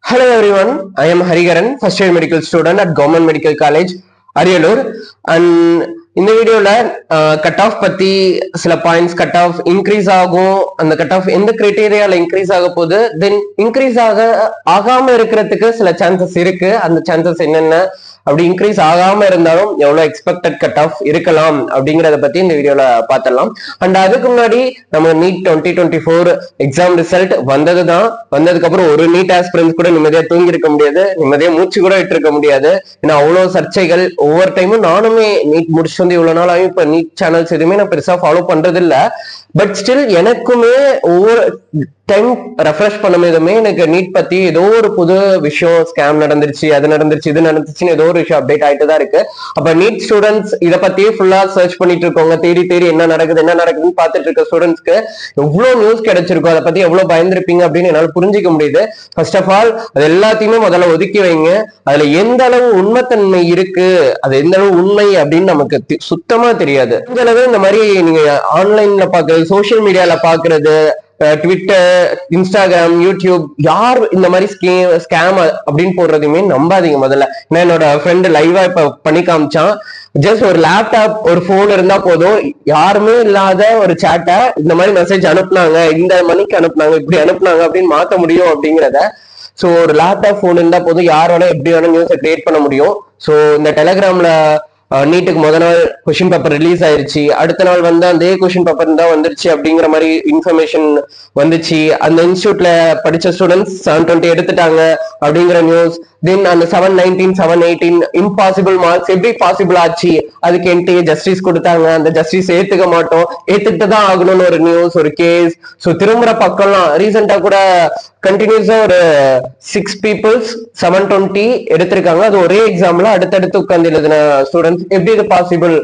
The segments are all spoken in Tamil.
Hello everyone, I am Hariharan, first year medical student at Government Medical College, Ariyalur. And இந்த வீடியோல கட் ஆஃப் பத்தி சில பாயிண்ட்ஸ் கட் ஆஃப் இன்க்ரீஸ் ஆகும், அந்த கட் ஆஃப் எந்த கிரைட்டீரியால இன்க்ரீஸ் ஆக போகுது, தென் இன்க்ரீஸ் ஆகாம இருக்கிறதுக்கு சில சான்சஸ் இருக்கு. அந்த சான்சஸ் என்னென்ன, அப்படி இன்க்ரீஸ் ஆகாம இருந்தாலும் எவ்வளவு எக்ஸ்பெக்டட் கட் ஆஃப் இருக்கலாம் அப்படிங்கறத பத்தி இந்த வீடியோல பாத்திரலாம். அண்ட் அதுக்கு முன்னாடி நம்ம நீட் 2024 எக்ஸாம் ரிசல்ட் வந்ததுதான். வந்ததுக்கு அப்புறம் ஒரு நீட் ஆஸ்பிரன்ஸ் கூட நிம்மதியா தூங்கி இருக்க முடியாது, நிம்மதியா மூச்சு கூட விட்டு இருக்க முடியாது. ஏன்னா அவ்வளவு சர்ச்சைகள். ஒவ்வொரு டைமும் நானுமே நீட் முடிச்சு வந்து இவ்வளவு நாள் ஆகும், இப்ப நீட் சேனல்ஸ் எதுவுமே நான் பெருசா ஃபாலோ பண்றது இல்ல. பட் ஸ்டில் எனக்குமே ஒவ்வொரு டைம் ரெஃப்ரெஷ் பண்ணதுமே எனக்கு நீட் பத்தி ஏதோ ஒரு புது விஷயம், ஸ்கேம் நடந்துருச்சு, அது நடந்துருச்சு, இது நடந்துச்சுன்னு ஏதோ ஒரு விஷயம் அப்டேட் ஆயிட்டு தான் இருக்கு. அப்ப நீட் ஸ்டூடெண்ட்ஸ் இதை பத்தியே ஃபுல்லா சர்ச் பண்ணிட்டு இருக்கவங்க, தேடி தேடி என்ன நடக்குதுன்னு பார்த்துட்டு இருக்க ஸ்டூடெண்ட்ஸ்க்கு எவ்வளவு நியூஸ் கிடைச்சிருக்கும், அதை பத்தி எவ்வளவு பயந்துருப்பீங்க அப்படின்னு என்னால புரிஞ்சிக்க முடியுது. ஃபர்ஸ்ட் ஆஃப் ஆல் அது எல்லாத்தையுமே முதல்ல ஒதுக்கி வைங்க. அதுல எந்த அளவு உண்மைத்தன்மை இருக்கு, அது எந்த அளவு உண்மை அப்படின்னு நமக்கு சுத்தமா தெரியாது. இந்த அளவு இந்த மாதிரி நீங்க ஆன்லைன்ல பாக்குறது, சோசியல் மீடியால பாக்குறது, ட்விட்டர், இன்ஸ்டாகிராம், யூடியூப், யார் இந்த மாதிரி ஸ்கேம் அப்படின்னு போடுறதையுமே நம்பாதீங்க முதல்ல. ஏன்னா என்னோட ஃப்ரெண்டு லைவா இப்ப பண்ணி காமிச்சான். ஜஸ்ட் ஒரு லேப்டாப், ஒரு போன் இருந்தா போதும், யாருமே இல்லாத ஒரு சேட்டை இந்த மாதிரி மெசேஜ் அனுப்புனாங்க, இந்த மணிக்கு அனுப்புனாங்க, இப்படி அனுப்புனாங்க அப்படின்னு மாத்த முடியும் அப்படிங்கிறத. ஸோ ஒரு லேப்டாப் போன் இருந்தா போதும், யார் வேணா எப்படி வேணா நியூஸை கிரியேட் பண்ண முடியும். ஸோ இந்த டெலிகிராம்ல நீட்டுக்கு முதல் நாள் கொஸ்டின் பேப்பர் ரிலீஸ் ஆயிருச்சு, அடுத்த நாள் வந்து அதே கொஸ்டின் பேப்பர் தான் வந்துருச்சு அப்படிங்கிற மாதிரி இன்ஃபர்மேஷன் வந்துச்சு. அந்த இன்ஸ்டியூட்ல படிச்ச ஸ்டூடெண்ட்ஸ் 720 எடுத்துட்டாங்க அப்படிங்கிற நியூஸ். தென் அந்த 719 718 இம்பாசிபிள் மார்க்ஸ் எப்படி பாசிபிள் ஆச்சு, அதுக்கு என்கிட்ட ஜஸ்டிஸ் கொடுத்தாங்க, அந்த ஜஸ்டிஸ் ஏத்துக்க மாட்டோம், ஏத்துக்கிட்டு தான் ஆகணும்னு ஒரு நியூஸ், ஒரு கேஸ். ஸோ திரும்புற பக்கம்லாம் ரீசெண்டா கூட கண்டினியூஸா ஒரு 6 பீப்புள்ஸ் 720 எடுத்திருக்காங்க. அது ஒரே எக்ஸாம்ல அடுத்தடுத்து உட்கார்ந்து எழுதின ஸ்டூடெண்ட்ஸ். எப்படி இது பாசிபிள்?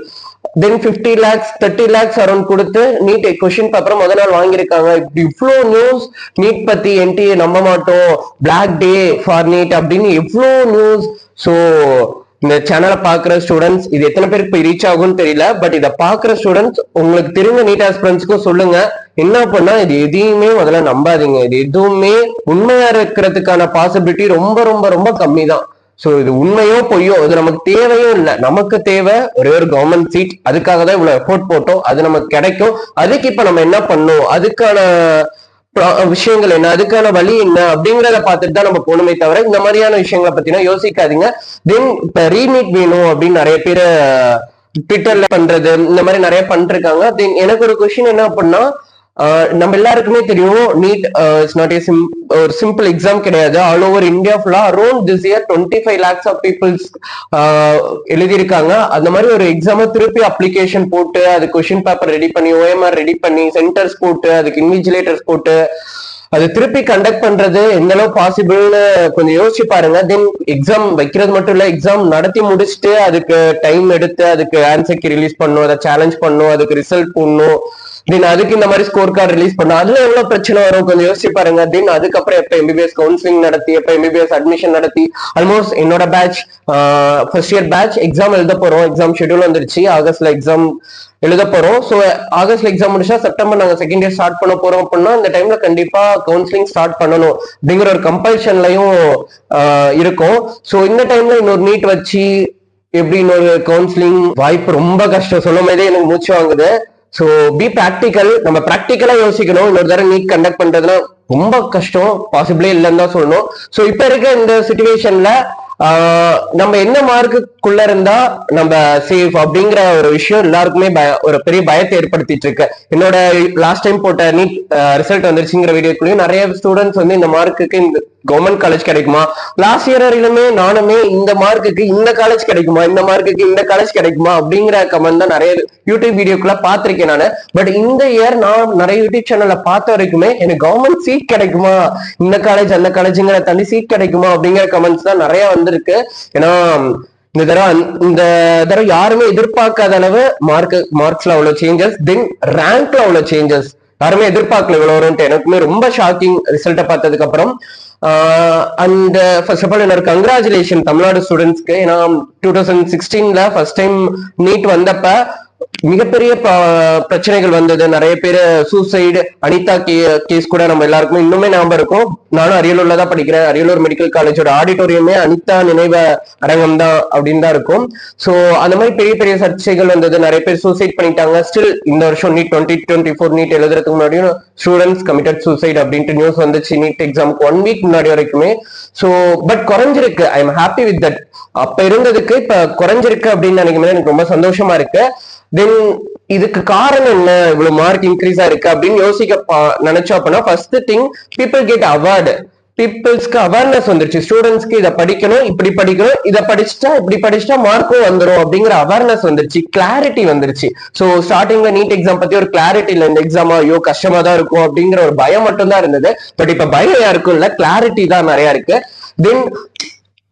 தென் 50 lakhs 30 lakhs அரௌண்ட் கொடுத்து நீட் கொஸ்டின் பேப்பர் முதல் நாள் வாங்கியிருக்காங்க. இப்படி இவ்வளோ நியூஸ் நீட் பத்தி, என்டிஏ நம்ப மாட்டோம், பிளாக் டே ஃபார் நீட் அப்படின்னு எவ்வளோ நியூஸ். ஸோ இந்த சேனலை பாக்குற ஸ்டூடெண்ட்ஸ், இது எத்தனை பேருக்கு போய் ரீச் ஆகும்னு தெரியல, பட் இதை பாக்குற ஸ்டூடெண்ட்ஸ் உங்களுக்கு தெரிஞ்ச நீட் ஆஸ்பிரன்ட்ஸ்க்கும் சொல்லுங்க. என்ன பண்ணா இது எதையுமே முதல்ல நம்பாதீங்க. இது எதுவுமே உண்மையா இருக்கிறதுக்கான பாசிபிலிட்டி ரொம்ப ரொம்ப ரொம்ப கம்மி தான். சோ இது உண்மையோ பொய்யோ அது நமக்கு தேவையும் இல்லை. நமக்கு தேவை ஒரே ஒரு கவர்மெண்ட் சீட். அதுக்காக தான் இவ்வளவு எஃபோர்ட் போட்டோம், அது நமக்கு கிடைக்கும். அதுக்கு இப்ப நம்ம என்ன பண்ணோம், அதுக்கான விஷயங்கள் என்ன, அதுக்கான வழி என்ன அப்படிங்கிறத பார்த்துட்டு தான் நம்ம போகணுமே தவிர இந்த மாதிரியான விஷயங்களை பத்தினா யோசிக்காதீங்க. தென் இப்ப ரீமீட் வேணும் அப்படின்னு நிறைய பேர் ட்விட்டர்ல பண்றது, இந்த மாதிரி நிறைய பண்ணிருக்காங்க. தென் எனக்கு ஒரு கொஸ்டின் என்ன அப்படின்னா, நம்ம எல்லாருக்குமே தெரியும் நீட் இட்ஸ் நாட் ஏ ஒரு சிம்பிள் எக்ஸாம் கிடையாது. ஆல் ஓவர் இந்தியா ஃபுல்லா around this year 25 lakhs of peoples எழுதியிருக்காங்க. அந்த மாதிரி ஒரு எக்ஸாம் திருப்பி அப்ளிகேஷன் போட்டு, அது கொஸ்டின் பேப்பர் ரெடி பண்ணி, OMR ரெடி பண்ணி, சென்டர்ஸ் போட்டு, அதுக்கு இன்விஜிலேட்டர்ஸ் போட்டு அது திருப்பி கண்டக்ட் பண்றது எந்த அளவு பாசிபிள்னு கொஞ்சம் யோசிச்சு பாருங்க. தென் எக்ஸாம் வைக்கிறது மட்டும் இல்ல, எக்ஸாம் நடத்தி முடிச்சுட்டு அதுக்கு டைம் எடுத்து அதுக்கு ஆன்சர் கீ ரிலீஸ் பண்ணும், அதை சேலஞ்ச் பண்ணும், அதுக்கு ரிசல்ட் போடணும், தென் அதுக்கு இந்த மாதிரி ஸ்கோர் கார்டு ரிலீஸ் பண்ணும். அதுல எவ்வளவு பிரச்சனை வரும் கொஞ்சம் யோசிச்சு பாருங்க. தென் அதுக்கப்புறம் எப்ப MBBS கவுன்சிலிங் நடத்தி, எப்ப MBBS அட்மிஷன் நடத்தி, ஆல்மோஸ்ட் என்னோட batch first year batch exam எழுத போறோம். எக்ஸாம் ஷெட்யூல் வந்துருச்சு, ஆகஸ்ட்ல எக்ஸாம் எழுத போறோம். ஸோ ஆகஸ்ட்ல எக்ஸாம் முடிச்சா செப்டம்பர் நாங்க செகண்ட் இயர் ஸ்டார்ட் பண்ண போறோம் அப்படின்னா இந்த டைம்ல கண்டிப்பா கவுன்சிலிங் ஸ்டார்ட் பண்ணணும் அப்படிங்கிற ஒரு கம்பல்ஷன்லையும் இருக்கும். ஸோ இந்த டைம்ல இன்னொரு நீட் வச்சு எப்படி இன்னொரு கவுன்சிலிங் வாய்ப்பு ரொம்ப கஷ்டம். சொல்லும் போதே எனக்கு மூச்சு வாங்குது. ஸோ பி ப்ராக்டிக்கல், நம்ம ப்ராக்டிக்கலா யோசிக்கணும். இன்னொரு தடவை நீட் கண்டக்ட் பண்றதுன்னா ரொம்ப கஷ்டம், பாசிபிளே இல்லைன்னு தான் சொல்லணும். ஸோ இப்ப இருக்க இந்த சிச்சுவேஷன்ல நம்ம என்ன மார்க்குள்ள இருந்தா நம்ம சேஃப் அப்படிங்கிற ஒரு விஷயம் எல்லாருக்குமே ஒரு பெரிய பயத்தை ஏற்படுத்திட்டு இருக்கு. என்னோட லாஸ்ட் டைம் போட்ட நீட் ரிசல்ட் வந்துருச்சுங்கிற வீடியோக்குள்ளேயும் நிறைய ஸ்டூடெண்ட்ஸ் வந்து இந்த மார்க்குக்கு இந்த கவர்மெண்ட் காலேஜ் கிடைக்குமா, லாஸ்ட் இயர் வரையிலுமே நானுமே இந்த மார்க்குக்கு இந்த காலேஜ் கிடைக்குமா, இந்த மார்க்குக்கு இந்த காலேஜ் கிடைக்குமா அப்படிங்கிற கமெண்ட் தான் நிறைய யூடியூப் வீடியோக்குள்ள பாத்திருக்கேன் நானு. பட் இந்த இயர் நான் நிறைய யூடியூப் சேனல்ல பார்த்த வரைக்குமே எனக்கு கவர்மெண்ட் சீட் கிடைக்குமா, இந்த காலேஜ் அந்த காலேஜுங்கிற தனி சீட் கிடைக்குமா அப்படிங்கிற கமெண்ட்ஸ் தான் நிறைய வந்திருக்கு. ஏன்னா இந்த தடவை யாருமே எதிர்பார்க்காத அளவு மார்க்ஸ்ல அவ்வளவு சேஞ்சஸ், தென் ரேங்க்ல அவ்வளவு சேஞ்சஸ் யாருமே எதிர்பார்க்கல இவ்வளவு வரும்ட்டு. எனக்குமே ரொம்ப ஷாக்கிங் ரிசல்ட்டை பார்த்ததுக்கு அப்புறம். அண்ட் ஃபர்ஸ்ட் ஆஃப் ஆல் என்னோட கங்க்ராச்சுலேஷன் தமிழ்நாடு ஸ்டூடெண்ட்ஸ்க்கு. ஏன்னா 2016ல ஃபர்ஸ்ட் டைம் நீட் வந்தப்ப மிகப்பெரிய பிரச்சனைகள் வந்தது. நிறைய பேர் சூசைடு, அனிதா கேஸ் கூட நம்ம எல்லாருக்குமே இன்னுமே ஞாபகம் இருக்கும். நானும் அரியலூர்ல தான் படிக்கிறேன். அரியலூர் மெடிக்கல் காலேஜோட ஆடிட்டோரியமே அனிதா நினைவு அரங்கம் தான் அப்படின்னு தான் இருக்கும். ஸோ அந்த மாதிரி பெரிய பெரிய சர்ச்சைகள் வந்தது. நிறைய பேர் சூசைட் பண்ணிட்டாங்க. ஸ்டில் இந்த வருஷம் நீட் 2024 நீட் எழுதுறதுக்கு முன்னாடியும் ஸ்டூடெண்ட்ஸ் கமிட்டட் சூசைட் அப்படின்ட்டு நியூஸ் வந்துச்சு. நீட் எக்ஸாமுக்கு 1 வீக் முன்னாடி வரைக்குமே. ஸோ பட் குறைஞ்சிருக்கு. I am happy with that. அப்ப இருந்ததுக்கு இப்ப குறைஞ்சிருக்கு அப்படின்னு நினைக்கும் எனக்கு ரொம்ப சந்தோஷமா இருக்கு. தென் இதுக்கு காரணம் என்ன, இவ்வளவு மார்க் இன்க்ரீஸ் ஆயிருக்கு அப்படின்னு யோசிக்க நினைச்சோம் அப்படின்னா, first thing people get award. பீப்புள்ஸ்க்கு அவேர்னஸ் வந்துருச்சு. ஸ்டூடெண்ட்ஸ்க்கு இதை படிக்கணும், இப்படி படிக்கணும், இதை படிச்சுட்டா இப்படி படிச்சுட்டா மார்க்கும் வந்துடும் அப்படிங்கிற அவேர்னஸ் வந்துருச்சு, கிளாரிட்டி வந்துருச்சு. ஸோ ஸ்டார்டிங்ல நீட் எக்ஸாம் பத்தி ஒரு கிளாரிட்டி இல்லை. இந்த எக்ஸாம் ஐயோ கஷ்டமா தான் இருக்கும் அப்படிங்கிற ஒரு பயம் மட்டும் தான் இருந்தது. பட் இப்ப பயம் யாருக்கும் இல்ல, கிளாரிட்டி தான் நிறைய இருக்கு. தென்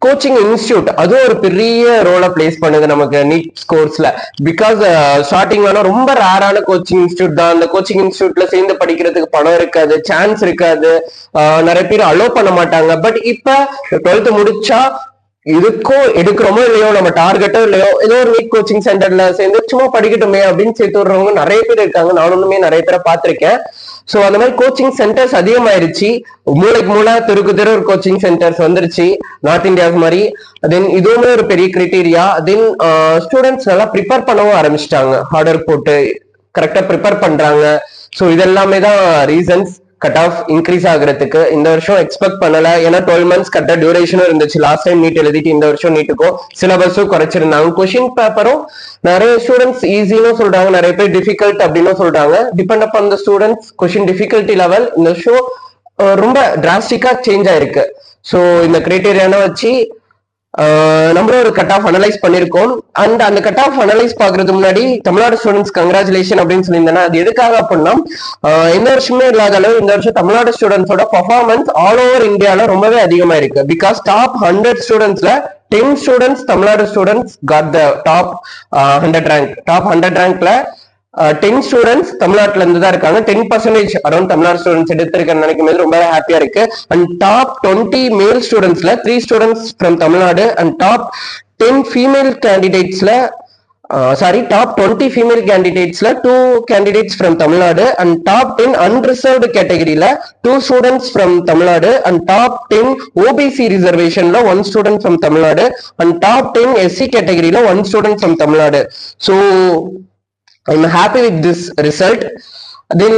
கோச்சிங் இன்ஸ்டியூட் அதுவும் ஒரு பெரிய ரோலை பிளேஸ் பண்ணுது நமக்கு நீட் ஸ்கோர்ஸ்ல. பிகாஸ் ஸ்டார்டிங்ல ரொம்ப ரேரான கோச்சிங் இன்ஸ்டியூட் தான். அந்த கோச்சிங் இன்ஸ்டியூட்ல சேர்ந்து படிக்கிறதுக்கு பணம் இருக்காது, சான்ஸ் இருக்காது, நிறைய பேர் அலோவ் பண்ண மாட்டாங்க. பட் இப்ப 12th முடிச்சா இதுக்கும் எடுக்கிறோமோ இல்லையோ, நம்ம டார்கெட்டோ இல்லையோ, ஏதோ ஒரு நீட் கோச்சிங் சென்டர்ல சேர்ந்து சும்மா படிக்கட்டுமே அப்படின்னு சேர்த்து விடுறவங்க நிறைய பேர் இருக்காங்க. நானுமே நிறைய பேரை பார்த்திருக்கேன். சோ அந்த மாதிரி கோச்சிங் சென்டர்ஸ் அதிகமாயிருச்சு. மூளைக்கு மூளை, தெருக்கு தெரு ஒரு கோச்சிங் சென்டர்ஸ் வந்துருச்சு நார்த் இந்தியாவுக்கு மாதிரி. தென் இதுவுமே ஒரு பெரிய கிரைட்டீரியா. தென் ஸ்டூடெண்ட்ஸ் நல்லா ப்ரிப்பேர் பண்ணவும் ஆரம்பிச்சிட்டாங்க. ஹார்ட் ஒர்க் போட்டு கரெக்டா ப்ரிப்பேர் பண்றாங்க. ஸோ இதெல்லாமே தான் ரீசன்ஸ் கட் ஆஃப் இன்க்ரீஸ் ஆகுறதுக்கு. இந்த வருஷம் எக்ஸ்பெக்ட் பண்ணல. ஏன்னா 12 months கட்ட டியூரேஷனும் இருந்துச்சு. லாஸ்ட் டைம் நீட் எழுதிட்டு இந்த வருஷம் நீட்டுக்கும் சிலபஸும் குறைச்சிருந்தாங்க. கொஸ்டின் பேப்பரும் நிறைய ஸ்டூடெண்ட்ஸ் ஈஸின்னு சொல்றாங்க, நிறைய பேர் டிஃபிகல்ட் அப்படின்னு சொல்றாங்க. Depend upon the students question difficulty level இந்த வருஷம் ரொம்ப டிராஸ்டிக்கா சேஞ்ச் ஆயிருக்கு. ஸோ இந்த கிரைட்டீரியான வச்சு நம்மளும் ஒரு கட் ஆஃப் அனலைஸ் பண்ணிருக்கோம். அண்ட் அந்த கட் ஆஃப் அனலைஸ் பாக்குறதுக்கு முன்னாடி தமிழ்நாடு ஸ்டூடெண்ட்ஸ் கங்க்ராச்சுலேஷன் அப்படின்னு சொல்லியிருந்தேன்னா அது எதுக்காக அப்படின்னா, இந்த வருஷமே இல்லாத அளவு இந்த வருஷம் தமிழ்நாடு ஸ்டூடெண்ட்ஸோட பர்ஃபார்மன்ஸ் ஆல் ஓவர் இந்தியால ரொம்பவே அதிகமா இருக்கு. Because top 100 ஸ்டூடெண்ட்ஸ்ல 10 students Tamil Nadu students God the top 100 rank. Top 100 ரேங்க்ல 10 students தமிழ்நாட்டுல இருந்து தான் இருக்காங்க. 10% அரௌண்ட் தமிழ்நாடு ஸ்டூடெண்ட்ஸ் எடுத்திருக்கேன்னு நினைக்கும் போது ரொம்ப ஹாப்பியா இருக்கு. அண்ட் டாப் 20 மேல் ஸ்டூடெண்ட்ஸ்ல 3 students from Tamil Nadu. And top 10 female கேண்டிடேட்ஸ்ல டாப் 20 ஃபீமேல் கேண்டிடேட்ஸ்ல 2 candidates from Tamil Nadu. And top 10 unreserved கேட்டகரியில 2 students from Tamil Nadu. And top 10 OBC ரிசர்வேஷன்ல 1 student from Tamil Nadu. And top 10 SC கேட்டகரியில 1 student from Tamil Nadu. So I'm happy with this result. Then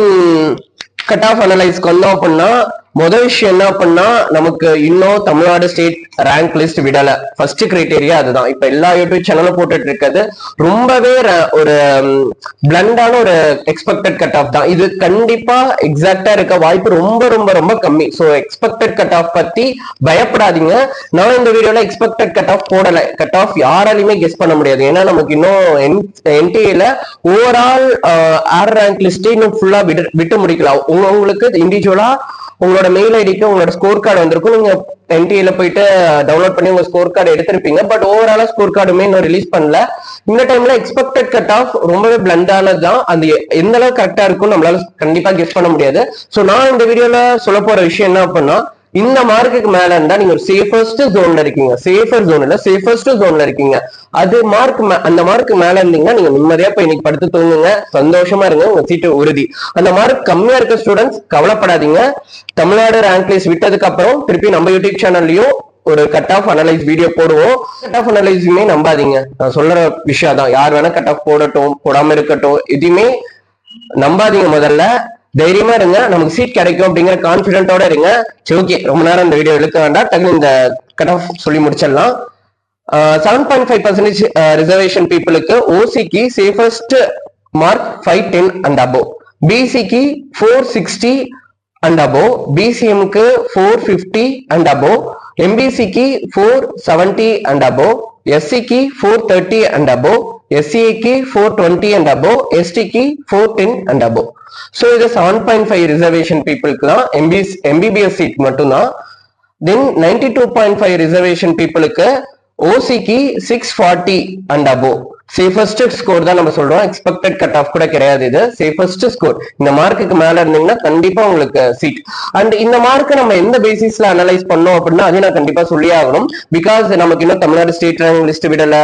cut off அனலைஸ்க்கு வந்தோம் அப்படின்னா முதல் விஷயம் என்ன அப்படின்னா, நமக்கு இன்னும் தமிழ்நாடு ஸ்டேட் ரேங்க் லிஸ்ட் விடல. ஃபர்ஸ்ட் கிரைட்டீரியா அதுதான். இப்ப எல்லா யூடியூப் சேனலும் போட்டுட்டு இருக்கிறது ரொம்பவே ஒரு பிளண்டான ஒரு எக்ஸ்பெக்டட் கட் ஆஃப் தான். இது கண்டிப்பா எக்ஸாக்டா இருக்க வாய்ப்பு ரொம்ப ரொம்ப ரொம்ப கம்மி. ஸோ எக்ஸ்பெக்டட் கட் ஆஃப் பத்தி பயப்படாதீங்க. நான் இந்த வீடியோல எக்ஸ்பெக்டட் கட் ஆஃப் போடல. கட் ஆஃப் யாராலையுமே கெஸ் பண்ண முடியாது. ஏன்னா நமக்கு இன்னும் என்டிஏல ஓவரால் ஆர் ரேங்க் லிஸ்ட் இன்னும் ஃபுல்லா விட்டு முடிக்கலாம். உங்களுக்கு இண்டிவிஜுவலா உங்களோட மெயில் ஐடிக்கு உங்களோட ஸ்கோர் கார்டு வந்திருக்கும். நீங்க என்டிஏல போயிட்டு டவுன்லோட் பண்ணி உங்க ஸ்கோர் கார்டு எடுத்திருப்பீங்க. பட் ஓவராலா ஸ்கோர் கார்டுமே இன்னும் ரிலீஸ் பண்ணல. இந்த டைம்ல எக்ஸ்பெக்டட் கட் ஆஃப் ரொம்பவே பிளண்டானது தான். அது எந்த அளவுக்கு கரெக்டா இருக்கும் நம்மளால கண்டிப்பா கெஸ் பண்ண முடியாது. சோ நான் இந்த வீடியோல சொல்ல போற விஷயம் என்ன அப்படின்னா, இந்த மார்க்குக்கு மேல இருந்தா நீங்க ஒரு சேஃபஸ்ட் ஜோன்ல இருக்கீங்க. சேஃபர் ஜோன் இல்ல, சேஃபஸ்ட் ஜோன்ல இருக்கீங்க. அது அந்த மார்க்கு மேல இருந்தீங்கன்னா நீங்க நிம்மதியா போய் இன்னைக்கு படுத்து தூங்குங்க, சந்தோஷமா இருங்க, உங்க சீட்டு உறுதி. அந்த மார்க் கம்மியா இருக்க ஸ்டூடெண்ட்ஸ் கவலைப்படாதீங்க. தமிழ்நாடு ரேங்க் லிஸ்ட் விட்டதுக்கு அப்புறம் திருப்பி நம்ம யூடியூப் சேனல்லையும் ஒரு கட் ஆஃப் அனலைஸ் வீடியோ போடுவோம். கட் ஆஃப் அனலைஸுமே நம்பாதீங்க. நான் சொல்ற விஷயம் தான். யார் வேணா கட் ஆஃப் போடட்டும், போடாம இருக்கட்டும், எதுவுமே நம்பாதீங்க. முதல்ல தைரியமா இருங்க, நமக்கு சீட் கிடைக்கும் அப்படிங்கிற கான்பிடென்ட்டோட இருங்க. சரி, ஓகே, ரொம்ப நேரம் இந்த வீடியோ இழுக்க வேண்டாம், டக்குனு இந்த கட் ஆஃப் சொல்லி முடிச்சிடலாம். 7.5% ரிசர்வேஷன் பீப்புளுக்கு ஓசிக்கு சேஃபஸ்ட் மார்க் 510 அண்ட் அபோவ், பிசிக்கு 460 அண்ட் அபோவ், பிசிஎம்க்கு 450 அண்ட் அபோவ், எம்பிசிக்கு 470 அண்ட் அபோவ், எஸ்சிக்கு 430 அண்ட் அபோவ், எஸ்சிக்கு 420 அண்ட் அபோவ், எஸ்டிக்கு 410 அண்ட் அபோவ். ஸோ இது 7.5 ரிசர்வேஷன் பீப்புளுக்கு தான் எம்பிபிஎஸ் சீட் மட்டும்தான். தென் 92.5 ரிசர்வேஷன் பீப்புளுக்கு ஓசிக்கு 640 அண்ட் அபோவ். சேஃபஸ்ட் ஸ்கோர் தான் நம்ம சொல்றோம். எக்ஸ்பெக்டட் கட் ஆஃப் கூட கிடையாது. இது சேஃபஸ்ட் ஸ்கோர். இந்த மார்க்குக்கு மேல இருந்தீங்கன்னா கண்டிப்பா உங்களுக்கு சீட். அண்ட் இந்த மார்க்கை நம்ம எந்த பேசிஸ்ல அனலைஸ் பண்ணோம் அப்படின்னா அதையும் நான் கண்டிப்பா சொல்லி ஆகணும். பிகாஸ் நமக்கு இன்னும் தமிழ்நாடு ஸ்டேட் ரேங்க் லிஸ்ட் விடல.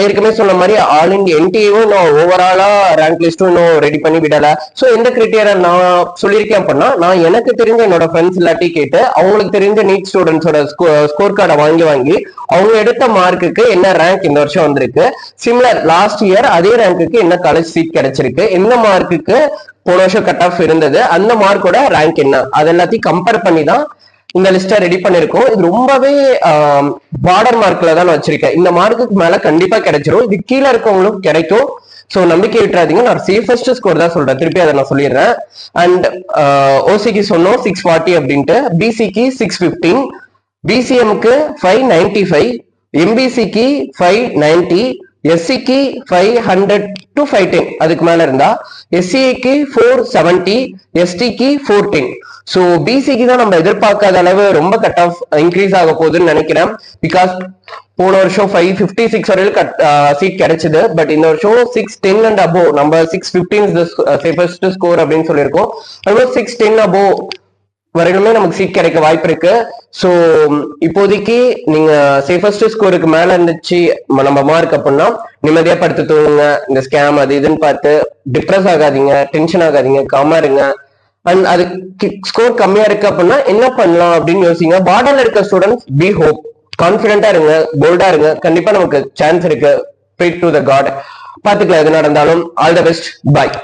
ஏற்கனவே சொன்ன மாதிரி ஆல் இந்தியா என்டிஏவும் இன்னும் ஓவராலா ரேங்க் லிஸ்டும் இன்னும் ரெடி பண்ணி விடல. ஸோ எந்த கிரிட்டீரியா நான் சொல்லியிருக்கேன் அப்படின்னா, நான் எனக்கு தெரிஞ்ச என்னோட ஃப்ரெண்ட்ஸ் இல்லாட்டி கேட்டு அவங்களுக்கு தெரிஞ்ச நீட் ஸ்டூடெண்ட்ஸோட ஸ்கோர் கார்டை வாங்கி அவங்க எடுத்த மார்க்குக்கு என்ன ரேங்க் இந்த வருஷம் வந்திருக்கு, சிமிலர் லாஸ்ட் இயர் அதே ரேங்க்குக்கு என்ன காலேஜ் சீட் கிடைச்சிருக்கு, எந்த மார்க்குக்கு போன வருஷம் கட் ஆஃப் இருந்தது, அந்த மார்க்கோட ரேங்க் என்ன, அது எல்லாத்தையும் கம்பேர் பண்ணி தான் இந்த லிஸ்ட ரெடி பண்ணிருக்கோம். இது ரொம்பவே பார்டர் மார்க்ல தான் வச்சிருக்கேன். இந்த மார்க்குக்கு மேல கண்டிப்பா கிடைச்சிரும். இது கீழே இருக்கவங்களுக்கும் கிடைக்கும். ஸோ நம்பிக்கை விட்டுறாதீங்க. நான் சேஃபஸ்ட் ஸ்கோர் தான் சொல்றேன், திருப்பி அதை நான் சொல்லிடுறேன். அண்ட் ஓசிக்கு சொன்னோம் 640 அப்படின்ட்டு, பிசிக்கு 615, பிசிஎம்க்கு 595, எம்பிசிக்கு 590, எஸ்சிக்கு 500 to 510, அதுக்கு மேல இருந்தா எஸ்சிக்கு 470, எஸ்டிக்கு 410. ஸோ பிசிக்கு தான் நம்ம எதிர்பார்க்காத அளவு ரொம்ப கட் ஆஃப் இன்க்ரீஸ் ஆக போகுதுன்னு நினைக்கிறேன். பிகாஸ் போன வருஷம் 556 வரையிலும் சீட் கிடைச்சது. பட் இந்த வருஷம் 610 and above, நம்ம 615 சேஃபஸ்ட் ஸ்கோர் அப்படின்னு சொல்லியிருக்கோம். ஆல்மோஸ்ட் 610 above வரையிலுமே நமக்கு சீட் கிடைக்க வாய்ப்பு இருக்கு. ஸோ இப்போதைக்கு நீங்க சேஃபஸ்ட் ஸ்கோருக்கு மேல இருந்துச்சு நம்ம மார்க் அப்படின்னா நிம்மதியா படுத்து தூங்குங்க. இந்த ஸ்கேம் அது இதுன்னு பார்த்து டிப்ரெஸ் ஆகாதீங்க, டென்ஷன் ஆகாதீங்க, காமா இருங்க. அண்ட் அது ஸ்கோர் கம்மியா இருக்கு அப்படின்னா என்ன பண்ணலாம் அப்படின்னு யோசிங்க. பார்டர்ல இருக்க ஸ்டூடெண்ட்ஸ் பி ஹோப், கான்பிடென்டா இருங்க, போல்டா இருங்க. கண்டிப்பா நமக்கு சான்ஸ் இருக்கு. Pray to the God. பாத்துக்கலாம் எது நடந்தாலும். All the best. பாய்.